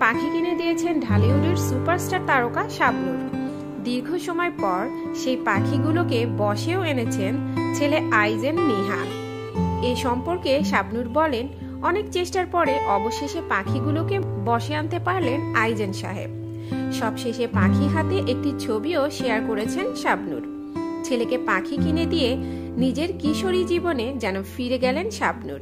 পাখি কিনে দিয়েছেন ঢালিউডের সুপারস্টার তারকা শাবনূর। দীর্ঘ সময় পর সেই পাখিগুলোকে বশেও এনেছেন ছেলে আইজেন নিহান। এই সম্পর্কে শাবনূর বলেন, অনেক চেষ্টার পরে অবশেষে পাখিগুলোকে বশে আনতে পারলেন আইজেন সাহেব। সবশেষে পাখি হাতে একটি ছবিও শেয়ার করেছেন শাবনূর। ছেলেকে পাখি কিনে দিয়ে নিজের কিশোরী জীবনে যেন ফিরে গেলেন শাবনূর।